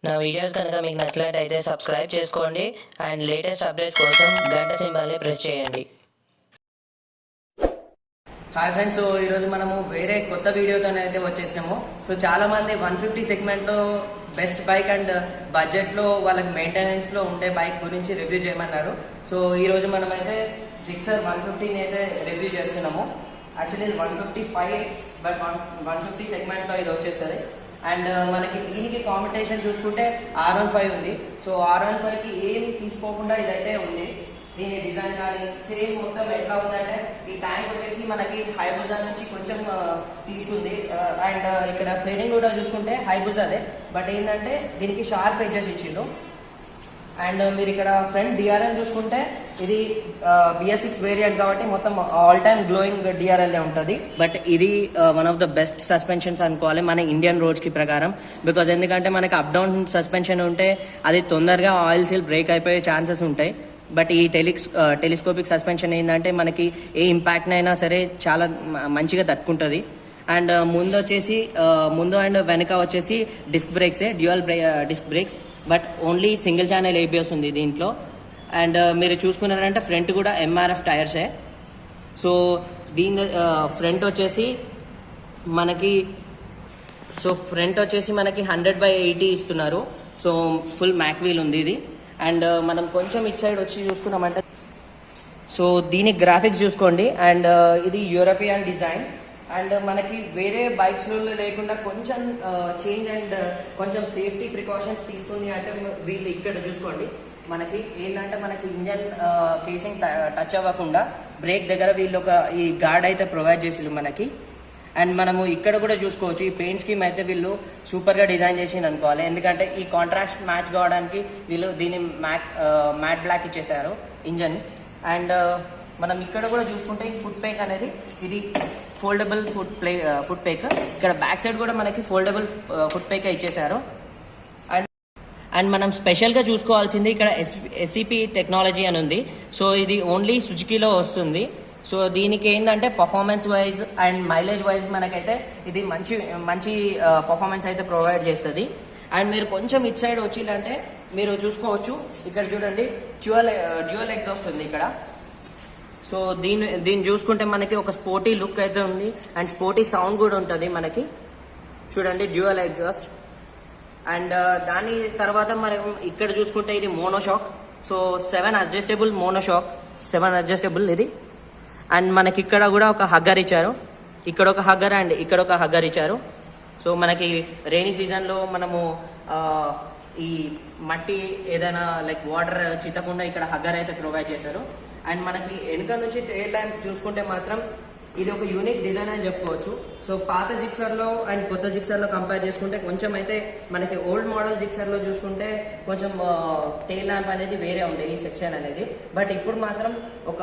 నా వీడియోస్ కనుక మీకు నచ్చినట్లయితే సబ్స్క్రైబ్ చేసుకోండి అండ్ లేటెస్ట్ అప్డేట్స్ కోసం గంట సింబల్ని ప్రెస్ చేయండి. హాయ్ ఫ్రెండ్స్, సో ఈరోజు మనము వేరే కొత్త వీడియోతో అయితే వచ్చేసినాము. సో చాలా మంది 150 సెగ్మెంట్లో బెస్ట్ బైక్ అండ్ బడ్జెట్లో వాళ్ళకి మెయింటెనెన్స్లో ఉండే బైక్ గురించి రివ్యూ చేయమన్నారు. సో ఈరోజు మనమైతే జిక్సర్ 150 అయితే రివ్యూ చేస్తున్నాము. యాక్చువల్లీ ఇది 155 బట్ 150 సెగ్మెంట్లో ఇది వచ్చేస్తుంది. అండ్ మనకి దీనికి కాంపిటీషన్ చూసుకుంటే R15 ఉంది. సో R15కి ఏమి తీసుకోకుండా ఇదైతే ఉంది. దీని డిజైన్ కానీ సేమ్ మొత్తం ఎట్లా ఉందంటే ఈ ట్యాంక్ వచ్చేసి మనకి హైబుజా నుంచి కొంచెం తీసుకుంది. అండ్ ఇక్కడ ఫేరింగ్ కూడా చూసుకుంటే హైబుజాదే, బట్ ఏంటంటే దీనికి షార్ప్ ఎడ్జెస్ ఇచ్చిండు. అండ్ మీరు ఇక్కడ ఫ్రంట్ డిఆర్ఎల్ చూసుకుంటే ఇది BS6 వేరియంట్ కాబట్టి మొత్తం ఆల్ టైమ్ గ్లోయింగ్ డిఆర్ఎల్ ఉంటుంది. బట్ ఇది one of the best suspensions అనుకోవాలి మన ఇండియన్ రోడ్స్ కి ప్రకారం. బికాజ్ ఎందుకంటే మనకి అప్ డౌన్ సస్పెన్షన్ ఉంటే అది తొందరగా ఆయిల్ సీల్ బ్రేక్ అయిపోయే ఛాన్సెస్ ఉంటాయి. బట్ ఈ టెలిస్కోపిక్ సస్పెన్షన్ ఏంటంటే మనకి ఏ ఇంపాక్ట్ అయినా సరే చాలా మంచిగా తట్టుకుంటుంది. అండ్ ముందు అండ్ వెనక వచ్చేసి డిస్క్ బ్రేక్సే, dual disc brakes, but only single channel ABS ఉంది దీంట్లో. అండ్ మీరు చూసుకున్నారంటే ఫ్రంట్ కూడా MRF టైర్సే. సో దీని ఫ్రంట్ వచ్చేసి మనకి 100/80 ఇస్తున్నారు. సో ఫుల్ మ్యాక్ వీల్ ఉంది ఇది. అండ్ మనం కొంచెం ఇట్ సైడ్ వచ్చి చూసుకున్నామంటే సో దీని గ్రాఫిక్స్ చూసుకోండి. అండ్ ఇది యూరోపియన్ డిజైన్. అండ్ మనకి వేరే బైక్స్లో లేకుండా కొంచెం చేంజ్ అండ్ కొంచెం సేఫ్టీ ప్రికాషన్స్ తీసుకుంది అంటే వీళ్ళు ఇక్కడ చూసుకోండి. మనకి ఏంటంటే మనకి ఇంజన్ కేసింగ్ టచ్ అవ్వకుండా బ్రేక్ దగ్గర వీళ్ళు ఈ గార్డ్ అయితే ప్రొవైడ్ చేసిళ్ళు మనకి. అండ్ మనము ఇక్కడ కూడా చూసుకోవచ్చు ఈ పెయింట్ స్కీమ్ అయితే వీళ్ళు సూపర్గా డిజైన్ చేసి అనుకోవాలి. ఎందుకంటే ఈ కాంట్రాస్ట్ మ్యాచ్ కావడానికి వీళ్ళు దీన్ని మ్యాట్ బ్లాక్ ఇచ్చేసారు ఇంజన్. అండ్ మనం ఇక్కడ కూడా చూసుకుంటే ఈ ఫుట్ పేక్ అనేది ఇది ఫోల్డబుల్ ఫుట్ పేక్. ఇక్కడ బ్యాక్ సైడ్ కూడా మనకి ఫోల్డబుల్ ఫుట్ పేక్ ఇచ్చేసారు. అండ్ మనం స్పెషల్గా చూసుకోవాల్సింది ఇక్కడ SCP టెక్నాలజీ అని ఉంది. సో ఇది ఓన్లీ సుజుకీలో వస్తుంది. సో దీనికి ఏంటంటే performance wise and mileage wise మనకైతే ఇది మంచి పర్ఫార్మెన్స్ అయితే ప్రొవైడ్ చేస్తుంది. అండ్ మీరు కొంచెం ఇట్ సైడ్ వచ్చిందంటే మీరు చూసుకోవచ్చు. ఇక్కడ చూడండి డ్యూయల్ ఎగ్జాస్ట్ ఉంది ఇక్కడ. సో దీన్ని చూసుకుంటే మనకి ఒక స్పోర్టీ లుక్ అయితే ఉంది అండ్ స్పోర్టీ సౌండ్ కూడా ఉంటుంది మనకి. చూడండి డ్యూయల్ ఎగ్జాస్ట్. అండ్ దాని తర్వాత మనం ఇక్కడ చూసుకుంటే ఇది మోనోషాక్. సో 7 అడ్జస్టబుల్ ఇది. అండ్ మనకి ఇక్కడ కూడా ఒక హగ్గర్ ఇచ్చారు. ఇక్కడ ఒక హగ్గర్ అండ్ ఇక్కడ ఒక హగ్గర్ ఇచ్చారు. సో మనకి రెయినీ సీజన్లో మనము ఈ మట్టి ఏదైనా లైక్ వాటర్ చిత్తకుండా ఇక్కడ హగ్గర్ అయితే ప్రొవైడ్ చేశారు. అండ్ మనకి వెనుక నుంచి టెయిల్ ల్యాంప్ చూసుకుంటే మాత్రం ఇది ఒక యూనిక్ డిజైన్ అని చెప్పుకోవచ్చు. సో పాత జిక్సర్లో అండ్ కొత్త జిక్సర్లో కంపేర్ చేసుకుంటే కొంచెం అయితే మనకి ఓల్డ్ మోడల్ జిక్సర్లో చూసుకుంటే కొంచెం టెయిల్ ల్యాంప్ అనేది వేరే ఉండే ఈ సెక్షన్ అనేది. బట్ ఇప్పుడు మాత్రం ఒక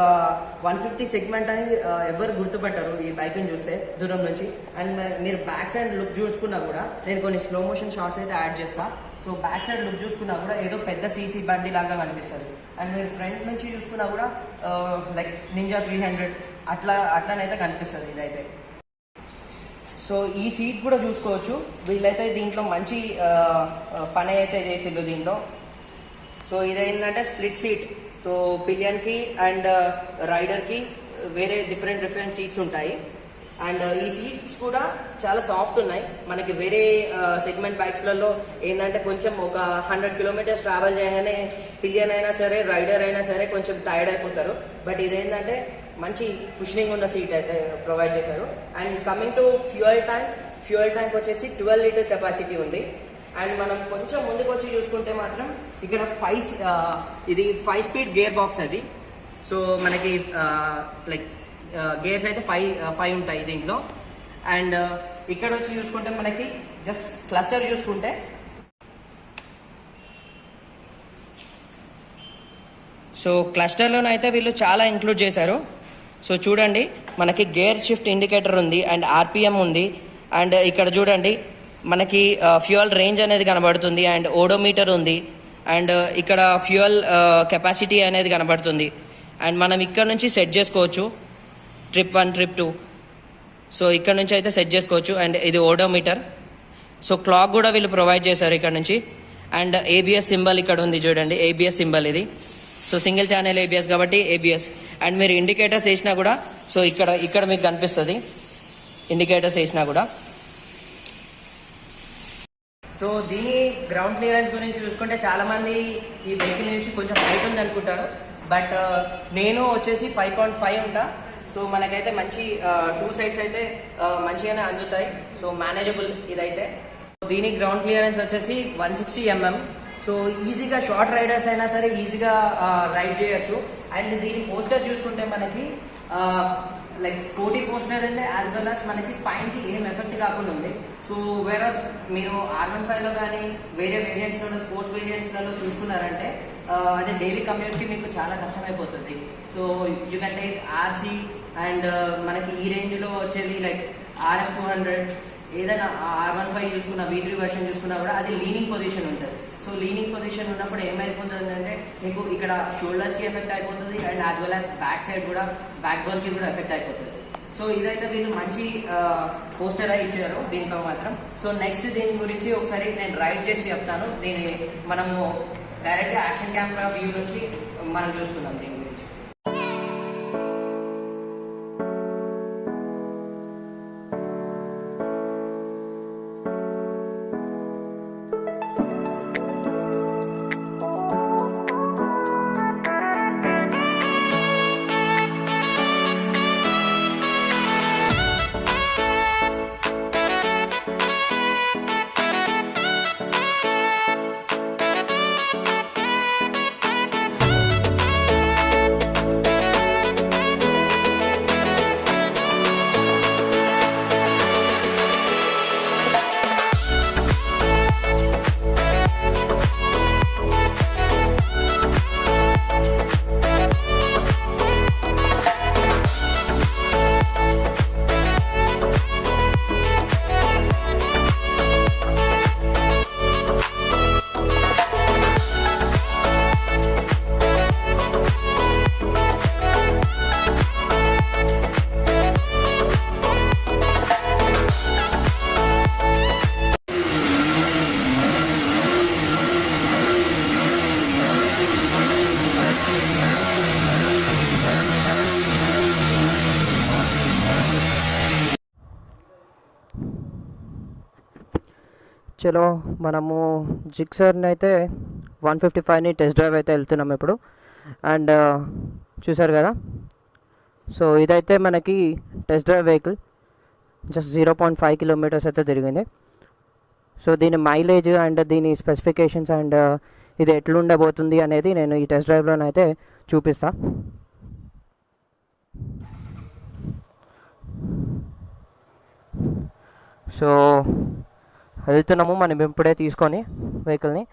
150 సెగ్మెంట్ అని ఎవరు గుర్తుపట్టారు ఈ బైక్ని చూస్తే దూరం నుంచి. అండ్ మీరు బ్యాక్ సైడ్ లుక్ చూసుకున్నా కూడా నేను కొన్ని స్లో మోషన్ షాట్స్ అయితే యాడ్ చేస్తాను. సో బ్యాక్ సైడ్ లుక్ చూసుకున్నా కూడా ఏదో పెద్ద CC బండి లాగా కనిపిస్తుంది. అండ్ మీరు ఫ్రంట్ నుంచి చూసుకున్నా కూడా లైక్ నింజా 300 అట్లానైతే కనిపిస్తుంది ఇదైతే. సో ఈ సీట్ కూడా చూసుకోవచ్చు. వీళ్ళైతే దీంట్లో మంచి పని అయితే చేసిండ్రు దీంట్లో. సో ఇదేంటంటే స్ప్లిట్ సీట్. సో పిలియన్కి అండ్ రైడర్కి వేరే డిఫరెంట్ సీట్స్ ఉంటాయి. అండ్ ఈ సీట్స్ కూడా చాలా సాఫ్ట్ ఉన్నాయి. మనకి వేరే సెగ్మెంట్ బైక్స్లలో ఏంటంటే కొంచెం ఒక 100 కిలోమీటర్స్ ట్రావెల్ చేయగానే పిలియన్ అయినా సరే రైడర్ అయినా సరే కొంచెం టైర్డ్ అయిపోతారు. బట్ ఇదేంటంటే మంచి కుషనింగ్ ఉన్న సీట్ అయితే ప్రొవైడ్ చేశారు. And coming to fuel tank వచ్చేసి 12 లీటర్ కెపాసిటీ ఉంది. అండ్ మనం కొంచెం ముందుకు వచ్చి చూసుకుంటే మాత్రం ఇక్కడ 5 స్పీడ్ గేర్ బాక్స్ అది. సో మనకి లైక్ గేర్స్ అయితే 5 ఉంటాయి దీంట్లో. అండ్ ఇక్కడ వచ్చి చూసుకుంటే మనకి జస్ట్ క్లస్టర్ చూసుకుంటే సో క్లస్టర్లోనైతే వీళ్ళు చాలా ఇంక్లూడ్ చేశారు. సో చూడండి మనకి గేర్ షిఫ్ట్ ఇండికేటర్ ఉంది అండ్ RPM ఉంది. అండ్ ఇక్కడ చూడండి మనకి ఫ్యూయల్ రేంజ్ అనేది కనబడుతుంది అండ్ ఓడోమీటర్ ఉంది. అండ్ ఇక్కడ ఫ్యూయల్ కెపాసిటీ అనేది కనబడుతుంది. అండ్ మనం ఇక్కడ నుంచి సెట్ చేసుకోవచ్చు ట్రిప్ 1 ట్రిప్ 2. సో ఇక్కడ నుంచి అయితే సెట్ చేసుకోవచ్చు. అండ్ ఇది ఓడోమీటర్. సో క్లాక్ కూడా వీళ్ళు ప్రొవైడ్ చేశారు ఇక్కడ నుంచి. అండ్ ఏబిఎస్ సింబల్ ఇక్కడ ఉంది చూడండి, ఏబిఎస్ సింబల్ ఇది. సో సింగిల్ ఛానల్ ఏబిఎస్ కాబట్టి ఏబిఎస్. అండ్ మీరు ఇండికేటర్స్ వేసినా కూడా సో ఇక్కడ మీకు కనిపిస్తుంది ఇండికేటర్స్ వేసినా కూడా. సో దీని గ్రౌండ్ క్లియరెన్స్ గురించి చూసుకుంటే చాలా మంది ఈ వెహికల్ నుంచి కొంచెం హైట్ ఉంది అనుకుంటారు, బట్ నేను వచ్చేసి 5.5 ఉంటా. సో మనకైతే మంచి 2 సైడ్స్ అయితే మంచిగానే అందుతాయి. సో మేనేజబుల్ ఇదైతే. దీని గ్రౌండ్ క్లియరెన్స్ వచ్చేసి 160 mm. సో ఈజీగా షార్ట్ రైడర్స్ అయినా సరే ఈజీగా రైడ్ చేయొచ్చు. అండ్ దీని పోస్టర్ చూసుకుంటే మనకి లైక్ స్పోర్టీ పోస్టర్ అంటే యాజ్ వెల్ యాజ్ మనకి స్పైన్కి ఏం ఎఫెక్ట్ కాకుండా ఉంది. సో వేరస్ మీరు R15లో కానీ వేరే వేరియంట్స్లో స్పోర్ట్స్ వేరియంట్స్లలో చూసుకున్నారంటే అదే డైలీ కమ్యూట్కి మీకు చాలా కష్టమైపోతుంది. So you can take RC and మనకి ఈ రేంజ్లో వచ్చేది లైక్ RS 200, ఏదైనా R15 చూసుకున్నా, V3 వర్షన్ చూసుకున్నా కూడా అది లీనింగ్ పొజిషన్ ఉంటుంది. సో లీనింగ్ పొజిషన్ ఉన్నప్పుడు ఏమైపోతుంది అంటే మీకు ఇక్కడ షోల్డర్స్కి ఎఫెక్ట్ అయిపోతుంది and as well as back side కూడా, బ్యాక్ బోన్కి కూడా ఎఫెక్ట్ అయిపోతుంది. సో ఇదైతే వీళ్ళు మంచి పోస్టర్ ఇచ్చారు దీంట్లో మాత్రం. సో నెక్స్ట్ దీని గురించి ఒకసారి నేను రైడ్ చేసి చెప్తాను. దీని మనము డైరెక్ట్గా యాక్షన్ కెమెరా వ్యూ నుంచి మనం చూసుకుందాం దీని గురించి. చలో మనము జిక్సర్ని అయితే 155ని టెస్ట్ డ్రైవ్ అయితే వెళ్తున్నాం ఇప్పుడు. అండ్ చూసారు కదా, సో ఇదైతే మనకి test drive vehicle just 0.5 kilometres అయితే తిరిగింది. సో దీని మైలేజ్ అండ్ దీని స్పెసిఫికేషన్స్ అండ్ ఇది ఎట్లుండబోతుంది అనేది నేను ఈ టెస్ట్ డ్రైవ్లోనైతే చూపిస్తా. సో వెళ్తున్నాము మనం ఇప్పుడే తీసుకొని వెహికల్ని.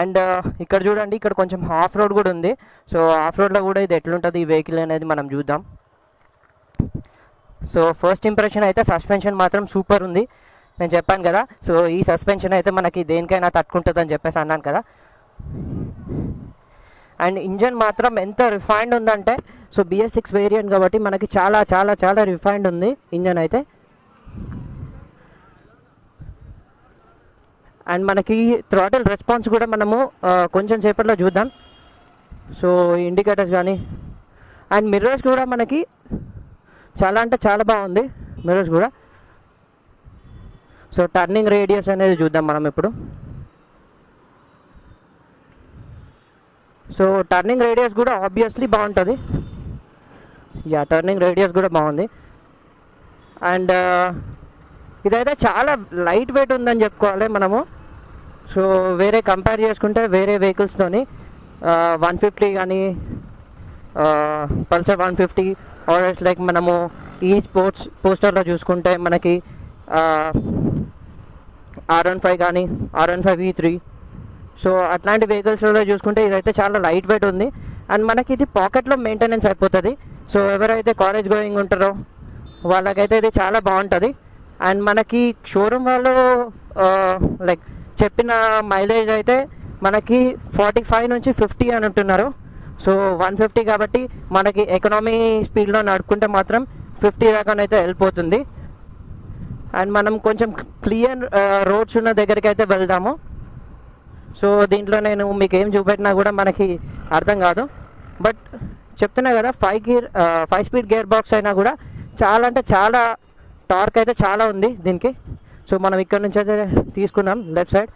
అండ్ ఇక్కడ చూడండి, ఇక్కడ కొంచెం ఆఫ్ రోడ్ కూడా ఉంది. సో ఆఫ్ రోడ్లో కూడా ఇది ఎట్లుంటుంది ఈ వెహికల్ అనేది మనం చూద్దాం. సో ఫస్ట్ ఇంప్రెషన్ అయితే సస్పెన్షన్ మాత్రం సూపర్ ఉంది. నేను చెప్పాను కదా, సో ఈ సస్పెన్షన్ అయితే మనకి దేనికైనా తట్టుకుంటుంది అని చెప్పేసి అన్నాను కదా. అండ్ ఇంజన్ మాత్రం ఎంత రిఫైన్డ్ ఉందంటే, సో BS6 వేరియంట్ కాబట్టి మనకి చాలా చాలా చాలా రిఫైన్డ్ ఉంది ఇంజన్ అయితే. అండ్ మనకి థ్రాటిల్ రెస్పాన్స్ కూడా మనము కొంచెం సేపట్లో చూద్దాం. సో ఇండికేటర్స్ కానీ అండ్ మిర్రర్స్ కూడా మనకి చాలా అంటే చాలా బాగుంది మిర్రర్స్ కూడా. సో టర్నింగ్ రేడియస్ అనేది చూద్దాం మనం ఇప్పుడు. సో టర్నింగ్ రేడియస్ కూడా ఆబ్వియస్లీ బాగుంటుంది. టర్నింగ్ రేడియస్ కూడా బాగుంది. అండ్ ఇదైతే చాలా లైట్ వెయిట్ ఉందని చెప్పుకోవాలి మనము. సో వేరే కంపేర్ చేసుకుంటే వేరే వెహికల్స్తోని 150 కానీ పల్సర్ 150 ఆర్ లైక్ మనము ఈ స్పోర్ట్స్ పోస్టర్లో చూసుకుంటే మనకి R15 కానీ R15 V3, సో అట్లాంటి వెహికల్స్లో చూసుకుంటే ఇదైతే చాలా లైట్ వెయిట్ ఉంది. అండ్ మనకి ఇది పాకెట్లో మెయింటెనెన్స్ అయిపోతుంది. సో ఎవరైతే కాలేజ్ గోయింగ్ ఉంటారో వాళ్ళకైతే ఇది చాలా బాగుంటుంది. అండ్ మనకి షోరూమ్ వాళ్ళు లైక్ చెప్పిన మైలేజ్ అయితే మనకి 45 నుంచి 50 అని ఉంటున్నారు. సో 150 కాబట్టి మనకి ఎకనామీ స్పీడ్లో నడుపుకుంటే మాత్రం 50 దాకానైతే వెళ్ళిపోతుంది. అండ్ మనం కొంచెం క్లియర్ రోడ్స్ ఉన్న దగ్గరికి అయితే వెళ్దాము. సో దీంట్లో నేను మీకు ఏం చూపెట్టినా కూడా మనకి అర్థం కాదు. బట్ చెప్తున్నా కదా 5 స్పీడ్ గేర్ బాక్స్ అయినా కూడా చాలా అంటే చాలా టార్క్ అయితే చాలా ఉంది దీనికి. సో మనం ఇక్కడ నుంచి అయితే తీసుకున్నాం లెఫ్ట్ సైడ్.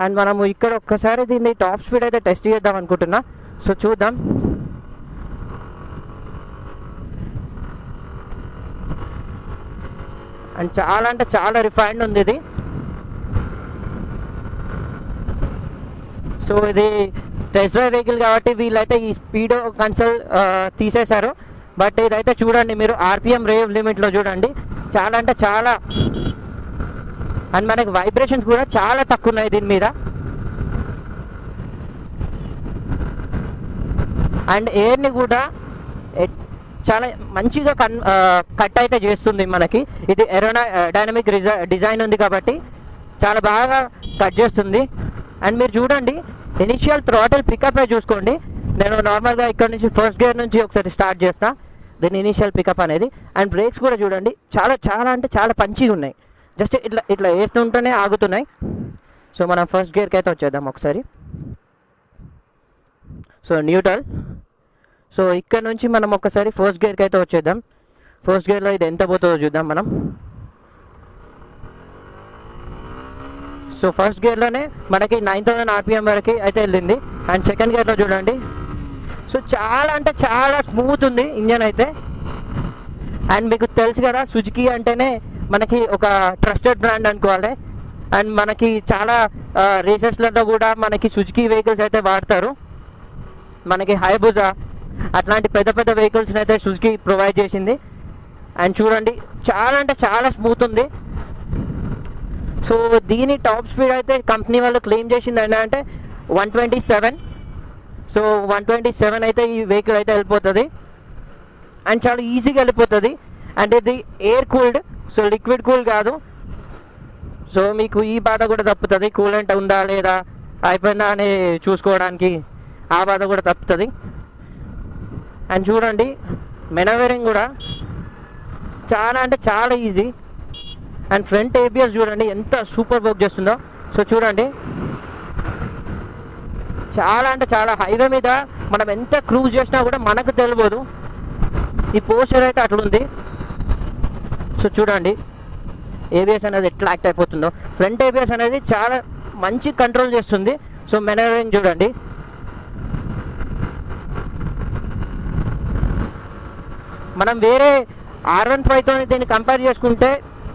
అండ్ మనము ఇక్కడ ఒక్కసారి దీన్ని టాప్ స్పీడ్ అయితే టెస్ట్ చేద్దాం అనుకుంటున్నా. సో చూద్దాం. అండ్ చాలా అంటే చాలా రిఫైన్డ్ ఉంది ఇది. సో ఇది టెస్ట్ డ్రైవ్ వెహికల్ కాబట్టి వీళ్ళైతే ఈ స్పీడ్ కన్సోల్ తీసేశారు. బట్ ఇదైతే చూడండి మీరు ఆర్పిఎం రేవ్ లిమిట్లో చూడండి, చాలా అంటే చాలా. అండ్ మనకి వైబ్రేషన్స్ కూడా చాలా తక్కువ ఉన్నాయి దీని మీద. అండ్ ఎయిర్ని కూడా చాలా మంచిగా కట్ అయితే చేస్తుంది మనకి. ఇది డైనమిక్ డిజైన్ ఉంది కాబట్టి చాలా బాగా కట్ చేస్తుంది. అండ్ మీరు చూడండి ఇనిషియల్ థ్రాటిల్ పికప్ చూసుకోండి. నేను నార్మల్గా ఇక్కడ నుంచి ఫస్ట్ గేర్ నుంచి ఒకసారి స్టార్ట్ చేస్తా దీని ఇనిషియల్ పికప్ అనేది. అండ్ బ్రేక్స్ కూడా చూడండి చాలా చాలా అంటే చాలా పంచిగా ఉన్నాయి. జస్ట్ ఇట్లా ఇట్లా వేస్తుంటేనే ఆగుతున్నాయి. సో మనం ఫస్ట్ గేర్కి అయితే వచ్చేద్దాం ఒకసారి. So neutral. సో ఇక్కడ నుంచి మనం ఒకసారి ఫస్ట్ గేర్కి అయితే వచ్చేద్దాం. ఫస్ట్ గేర్లో ఇది ఎంత పోతుందో చూద్దాం మనం. సో ఫస్ట్ గేర్లోనే మనకి 9000 ఆర్పిఎం వరకు అయితే వెళ్ళింది. అండ్ సెకండ్ గేర్లో చూడండి. సో చాలా అంటే చాలా స్మూత్ ఉంది ఇంజన్ అయితే. అండ్ మీకు తెలుసు కదా సుజుకి అంటేనే మనకి ఒక ట్రస్టెడ్ బ్రాండ్ అనుకోవాలి. అండ్ మనకి చాలా రేసెస్లలో కూడా మనకి సుజుకి వెహికల్స్ అయితే వాడతారు. మనకి హైబుజా అట్లాంటి పెద్ద పెద్ద వెహికల్స్ని అయితే సుజుకి ప్రొవైడ్ చేసింది. అండ్ చూడండి చాలా అంటే చాలా స్మూత్ ఉంది. సో దీని టాప్ స్పీడ్ అయితే కంపెనీ వాళ్ళు క్లెయిమ్ చేసింది ఏంటంటే 127. సో 127 అయితే ఈ వెహికల్ అయితే వెళ్ళిపోతుంది. అండ్ చాలా ఈజీగా వెళ్ళిపోతుంది. అండ్ ఇది air cooled, so liquid cool కాదు. సో మీకు ఈ బాధ కూడా తప్పుతుంది, కూలెంట్ ఉందా లేదా అయిపోయిందా అని చూసుకోవడానికి ఆ బాధ కూడా తప్పుతుంది. అండ్ చూడండి మెనవేరింగ్ కూడా చాలా అంటే చాలా ఈజీ. అండ్ ఫ్రంట్ ఏబిఎస్ చూడండి ఎంత సూపర్ వర్క్ చేస్తుందో. సో చూడండి చాలా అంటే చాలా హైవే మీద మనం ఎంత క్రూజ్ చేసినా కూడా మనకు తెలియదు. ఈ పోస్టర్ అయితే అట్లుంది. సో చూడండి ఏబిఎస్ అనేది ఎట్లా యాక్ట్ అయిపోతుందో. ఫ్రంట్ ఏబిఎస్ అనేది చాలా మంచి కంట్రోల్ చేస్తుంది. సో మెనవరింగ్ చూడండి. మనం వేరే R15తో దీన్ని కంపేర్ చేసుకుంటే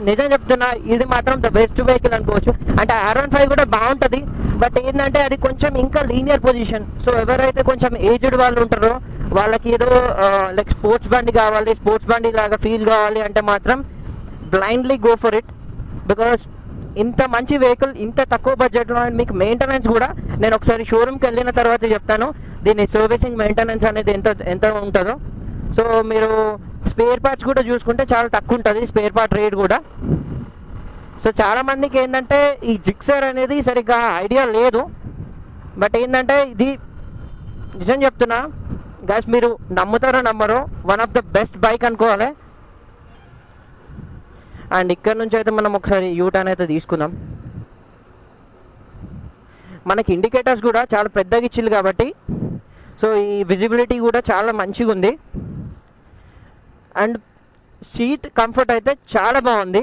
నిజం చెప్తున్నా ఇది మాత్రం ద బెస్ట్ వెహికల్ అనుకోవచ్చు. అంటే R15 కూడా బాగుంటుంది, బట్ ఏంటంటే అది కొంచెం ఇంకా లీనియర్ పొజిషన్. సో ఎవరైతే కొంచెం ఏజ్డ్ వాళ్ళు ఉంటారో వాళ్ళకి ఏదో లైక్ స్పోర్ట్స్ బండి కావాలి, స్పోర్ట్స్ బండి లాగా ఫీల్ కావాలి అంటే మాత్రం blindly go for it. Because ఇంత మంచి వెహికల్ ఇంత తక్కువ బడ్జెట్లో. అండ్ మీకు మెయింటెనెన్స్ కూడా నేను ఒకసారి షోరూమ్కి వెళ్ళిన తర్వాత చెప్తాను దీని సర్వీసింగ్ మెయింటెనెన్స్ అనేది ఎంత ఉంటుందో. సో మీరు స్పేర్ పార్ట్స్ కూడా చూసుకుంటే చాలా తక్కువ ఉంటుంది స్పేర్ పార్ట్ రేట్ కూడా. సో చాలామందికి ఏంటంటే ఈ జిక్సర్ అనేది సరిగ్గా ఐడియా లేదు. బట్ ఏంటంటే ఇది నిజం చెప్తున్నా గైస్, మీరు నమ్ముతారో నమ్మరో one of the best bike అనుకోవాలి. అండ్ ఇక్కడ నుంచి అయితే మనం ఒకసారి యూటర్న్ అయితే తీసుకుందాం. మనకి ఇండికేటర్స్ కూడా చాలా పెద్దగా ఇచ్చిల్లు కాబట్టి సో ఈ విజిబిలిటీ కూడా చాలా మంచిగా ఉంది. అండ్ సీట్ కంఫర్ట్ అయితే చాలా బాగుంది.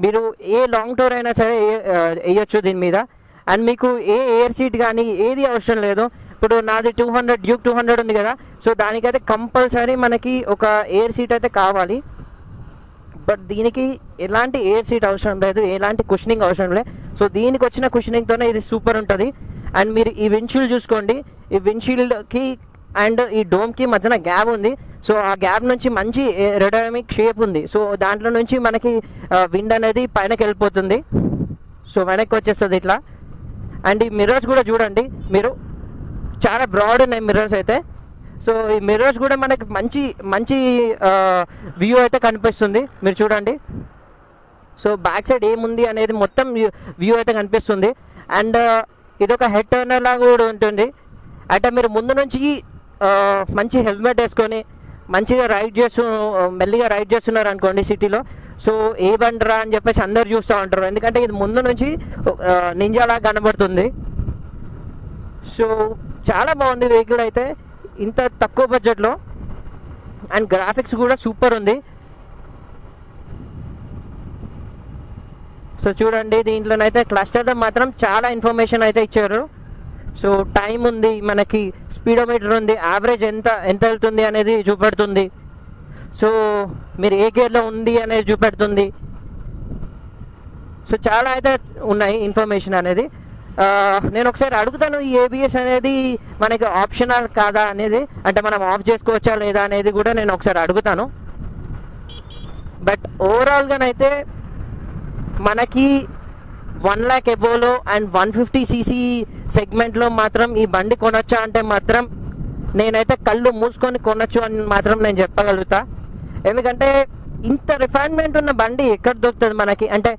మీరు ఏ లాంగ్ టూర్ అయినా సరే వేయచ్చు దీని మీద. అండ్ మీకు ఏ ఎయిర్ సీట్ కానీ ఏది అవసరం లేదు. ఇప్పుడు నాది 200 డ్యూక్ 200 ఉంది కదా, సో దానికైతే కంపల్సరీ మనకి ఒక ఎయిర్ సీట్ అయితే కావాలి. బట్ దీనికి ఎలాంటి ఎయిర్ సీట్ అవసరం లేదు, ఎలాంటి కుషనింగ్ అవసరం లేదు. సో దీనికి వచ్చిన కుషనింగ్తోనే ఇది సూపర్ ఉంటుంది. అండ్ మీరు ఈ విండ్షీల్డ్ చూసుకోండి, ఈ విండ్షీల్డ్కి అండ్ ఈ డోమ్కి మధ్యన గ్యాప్ ఉంది. సో ఆ గ్యాప్ నుంచి మంచి ఏరోడైనమిక్ షేప్ ఉంది. సో దాంట్లో నుంచి మనకి విండ్ అనేది పైనకి వెళ్ళిపోతుంది. సో వెనక్కి వచ్చేస్తుంది ఇట్లా. అండ్ ఈ మిర్రర్స్ కూడా చూడండి మీరు, చాలా బ్రాడ్ ఉన్నాయి మిర్రర్స్ అయితే. సో ఈ మిర్రర్స్ కూడా మనకి మంచి మంచి వ్యూ అయితే కనిపిస్తుంది. మీరు చూడండి, సో బ్యాక్ సైడ్ ఏముంది అనేది మొత్తం వ్యూ అయితే కనిపిస్తుంది. అండ్ ఇదొక హెడ్ టర్నర్ లాగా కూడా ఉంటుంది. అంటే మీరు ముందు నుంచి మంచి హెల్మెట్ వేసుకొని మంచిగా మెల్లిగా రైడ్ చేస్తున్నారు అనుకోండి సిటీలో, సో ఏ బండిరా అని చెప్పేసి అందరు చూస్తూ ఉంటారు. ఎందుకంటే ఇది ముందు నుంచి నింజాలా కనబడుతుంది. సో చాలా బాగుంది వెహికల్ అయితే ఇంత తక్కువ బడ్జెట్లో. అండ్ గ్రాఫిక్స్ కూడా సూపర్ ఉంది. సో చూడండి, దీంట్లోనైతే క్లస్టర్లో మాత్రం చాలా ఇన్ఫర్మేషన్ అయితే ఇచ్చారు. సో టైం ఉంది, మనకి స్పీడోమీటర్ ఉంది, యావరేజ్ ఎంత వెళ్తుంది అనేది చూపెడుతుంది. సో మీరు ఏ గేర్లో ఉంది అనేది చూపెడుతుంది. సో చాలా అయితే ఉన్నాయి ఇన్ఫర్మేషన్ అనేది. నేను ఒకసారి అడుగుతాను, ఈ ఏబిఎస్ అనేది మనకి ఆప్షనల్ కాదా అనేది, అంటే మనం ఆఫ్ చేసుకోవచ్చా లేదా అనేది కూడా నేను ఒకసారి అడుగుతాను. బట్ ఓవరాల్గానైతే మనకి 1 lakh ఎబోలో అండ్ 150cc సెగ్మెంట్లో మాత్రం ఈ బండి కొనొచ్చా అంటే మాత్రం నేనైతే కళ్ళు మూసుకొని కొనొచ్చు అని మాత్రం నేను చెప్పగలుగుతా. ఎందుకంటే ఇంత రిఫైన్మెంట్ ఉన్న బండి ఎక్కడ దొరుకుతుంది మనకి? అంటే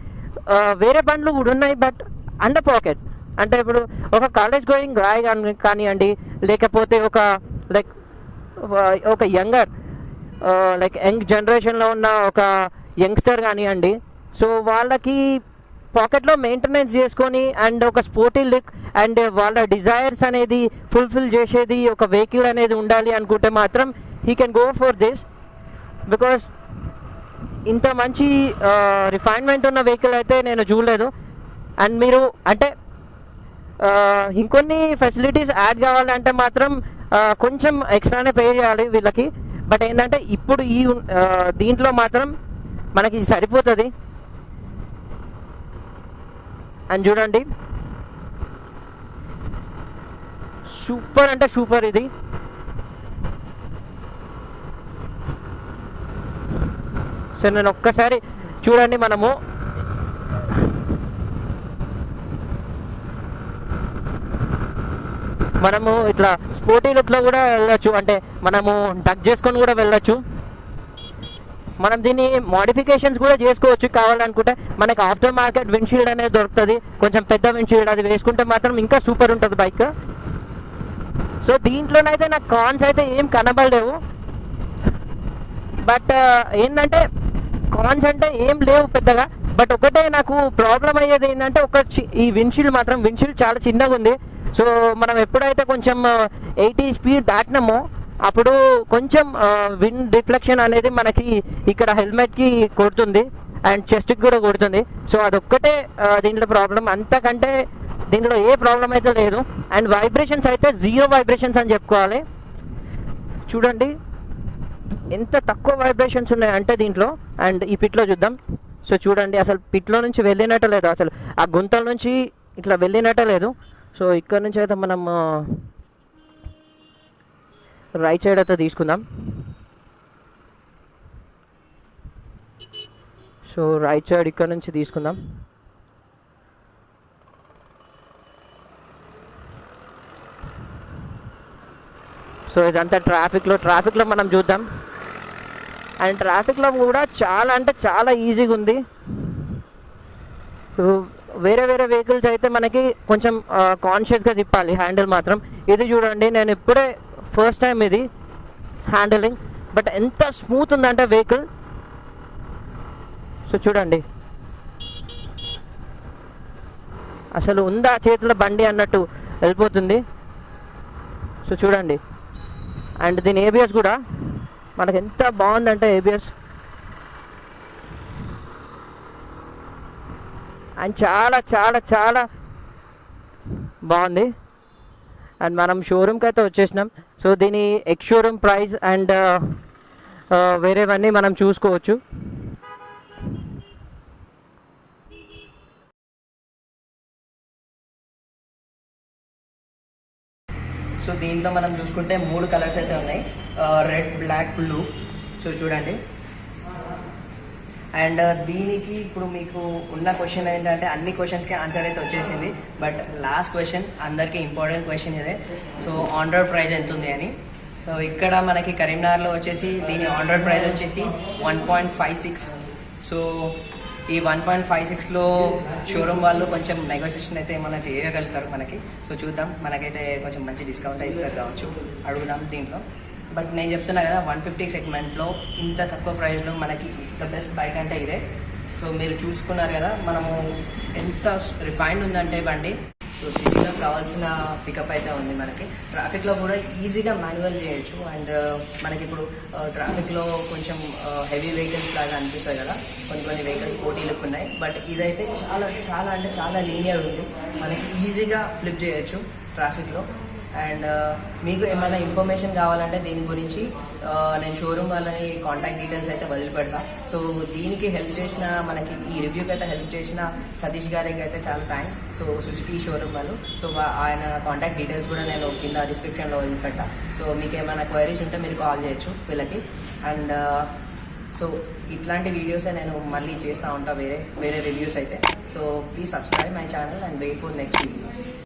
వేరే బండ్లు కూడా ఉన్నాయి, బట్ అండర్ పాకెట్. అంటే ఇప్పుడు ఒక కాలేజ్ గోయింగ్ గాయ్ కానివ్వండి, లేకపోతే ఒక యంగ్ జనరేషన్లో ఉన్న ఒక యంగ్స్టర్ కానివ్వండి, సో వాళ్ళకి పాకెట్లో మెయింటెనెన్స్ చేసుకొని అండ్ ఒక స్పోర్టీ లుక్ అండ్ వాళ్ళ డిజైర్స్ అనేది ఫుల్ఫిల్ చేసేది ఒక వెహికల్ అనేది ఉండాలి అనుకుంటే మాత్రం he can go for this. Because ఇంత మంచి రిఫైన్మెంట్ ఉన్న వెహికల్ అయితే నేను చూడలేదు. అండ్ మీరు అంటే ఇంకొన్ని ఫెసిలిటీస్ యాడ్ కావాలంటే మాత్రం కొంచెం ఎక్స్ట్రానే పే చేయాలి వీళ్ళకి. బట్ ఏంటంటే ఇప్పుడు ఈ దీంట్లో మాత్రం మనకి సరిపోతుంది. అండ్ చూడండి, సూపర్ అంటే సూపర్ ఇది. సో నేను ఒక్కసారి చూడండి, మనము ఇట్లా స్పోర్టీ లుక్లో కూడా వెళ్ళొచ్చు, అంటే మనము డక్ చేసుకొని కూడా వెళ్ళొచ్చు. మనం దీన్ని మోడిఫికేషన్స్ కూడా చేసుకోవచ్చు కావాలనుకుంటే. మనకి ఆఫ్టర్ మార్కెట్ విండ్షీల్డ్ అనేది దొరుకుతుంది, కొంచెం పెద్ద విండ్షీల్డ్, అది వేసుకుంటే మాత్రం ఇంకా సూపర్ ఉంటుంది బైక్. సో దీంట్లోనైతే నాకు కాన్స్ అయితే ఏం కనబడలేవు. బట్ ఏంటంటే కాన్స్ అంటే ఏం లేవు పెద్దగా. బట్ ఒకటే నాకు ప్రాబ్లం అయ్యేది ఏంటంటే ఈ విండ్షీల్డ్ చాలా చిన్నగా ఉంది. సో మనం ఎప్పుడైతే కొంచెం 80 స్పీడ్ దాటినామో అప్పుడు కొంచెం విండ్ రిఫ్లెక్షన్ అనేది మనకి ఇక్కడ హెల్మెట్కి కొడుతుంది అండ్ చెస్ట్కి కూడా కొడుతుంది. సో అదొక్కటే దీంట్లో ప్రాబ్లం, అంతకంటే దీంట్లో ఏ ప్రాబ్లం అయితే లేదు. అండ్ వైబ్రేషన్స్ అయితే 0 వైబ్రేషన్స్ అని చెప్పుకోవాలి. చూడండి ఎంత తక్కువ వైబ్రేషన్స్ ఉన్నాయంటే దీంట్లో. అండ్ ఈ పిట్లో చూద్దాం. సో చూడండి, అసలు పిట్లో నుంచి వెళ్ళినట్టు లేదు, అసలు ఆ గుంతల నుంచి ఇట్లా వెళ్ళినట్టే లేదు. సో ఇక్కడ నుంచి అయితే మనం రైట్ సైడ్ అయితే తీసుకుందాం. సో రైట్ సైడ్ ఇక్కడ నుంచి తీసుకుందాం. సో ఇదంతా ట్రాఫిక్లో మనం చూద్దాం. అండ్ ట్రాఫిక్లో కూడా చాలా అంటే చాలా ఈజీగా ఉంది. వేరే వెహికల్స్ అయితే మనకి కొంచెం కాన్షియస్గా తిప్పాలి హ్యాండిల్ మాత్రం. ఇది చూడండి, నేను ఇప్పుడే ఫస్ట్ టైం ఇది హ్యాండిలింగ్, బట్ ఎంత స్మూత్ ఉందంటే వెహికల్. సో చూడండి, అసలు ఉందా చేతిలో బండి అన్నట్టు వెళ్ళిపోతుంది. సో చూడండి, అండ్ దీని ఏబిఎస్ కూడా మనకి ఎంత బాగుందంటే ఏబిఎస్, అండ్ చాలా చాలా చాలా బాగుంది. అండ్ మనం షోరూమ్కి అయితే వచ్చేసినాం. సో దీని ఎక్స్ షోరూమ్ ప్రైస్ అండ్ వేరేవన్నీ మనం చూసుకోవచ్చు. సో దీంట్లో మనం చూసుకుంటే 3 కలర్స్ అయితే ఉన్నాయి, రెడ్, బ్లాక్, బ్లూ. సో చూడండి, అండ్ దీనికి ఇప్పుడు మీకు ఉన్న క్వశ్చన్ ఏంటంటే అన్ని క్వశ్చన్స్కి ఆన్సర్ అయితే వచ్చేసింది. బట్ లాస్ట్ క్వశ్చన్, అందరికీ ఇంపార్టెంట్ క్వశ్చన్ ఇదే. సో ఆన్ రోడ్ ప్రైస్ ఎంత ఉంది అని. సో ఇక్కడ మనకి కరీంనగర్లో వచ్చేసి దీని ఆన్ రోడ్ ప్రైస్ వచ్చేసి 1.56. సో ఈ 1.56లో షోరూమ్ వాళ్ళు కొంచెం నెగోసియేషన్ అయితే ఏమైనా చేయగలుగుతారు మనకి. సో చూద్దాం, మనకైతే కొంచెం మంచి డిస్కౌంట్ ఇస్తారు కావచ్చు, అడుగుదాం దీంట్లో. బట్ నేను చెప్తున్నా కదా, 150 సెగ్మెంట్లో ఇంత తక్కువ ప్రైస్లో మనకి ద బెస్ట్ బైక్ అంటే ఇదే. సో మీరు చూసుకున్నారు కదా మనము ఎంత రిఫైన్డ్ ఉందంటే బండి. సో సిటీలో కావాల్సిన పికప్ అయితే ఉంది మనకి. ట్రాఫిక్లో కూడా ఈజీగా మాన్యువల్ చేయొచ్చు. అండ్ మనకి ఇప్పుడు ట్రాఫిక్లో కొంచెం హెవీ వెహికల్స్ లాగా అనిపిస్తాయి కదా, కొన్ని వెహికల్స్ పోటీలకు ఉన్నాయి. బట్ ఇదైతే చాలా అంటే చాలా లీనియర్ ఉంది, మనకి ఈజీగా ఫ్లిప్ చేయొచ్చు ట్రాఫిక్లో. అండ్ మీకు ఏమైనా ఇన్ఫర్మేషన్ కావాలంటే దీని గురించి నేను షోరూమ్ వాళ్ళని కాంటాక్ట్ డీటెయిల్స్ అయితే వదిలిపెడతా. సో దీనికి హెల్ప్ చేసిన, మనకి ఈ రివ్యూకి అయితే హెల్ప్ చేసిన సతీష్ గారికి అయితే చాలా థ్యాంక్స్. సో సుజుకి షోరూమ్ వాళ్ళు, సో ఆయన కాంటాక్ట్ డీటెయిల్స్ కూడా నేను కింద డిస్క్రిప్షన్లో వదిలిపెట్టా. సో మీకు ఏమైనా క్వైరీస్ ఉంటే మీరు కాల్ చేయొచ్చు వీళ్ళకి. అండ్ సో ఇట్లాంటి వీడియోసే నేను మళ్ళీ చేస్తూ ఉంటా, వేరే రివ్యూస్ అయితే. So please subscribe my channel and wait for next videos.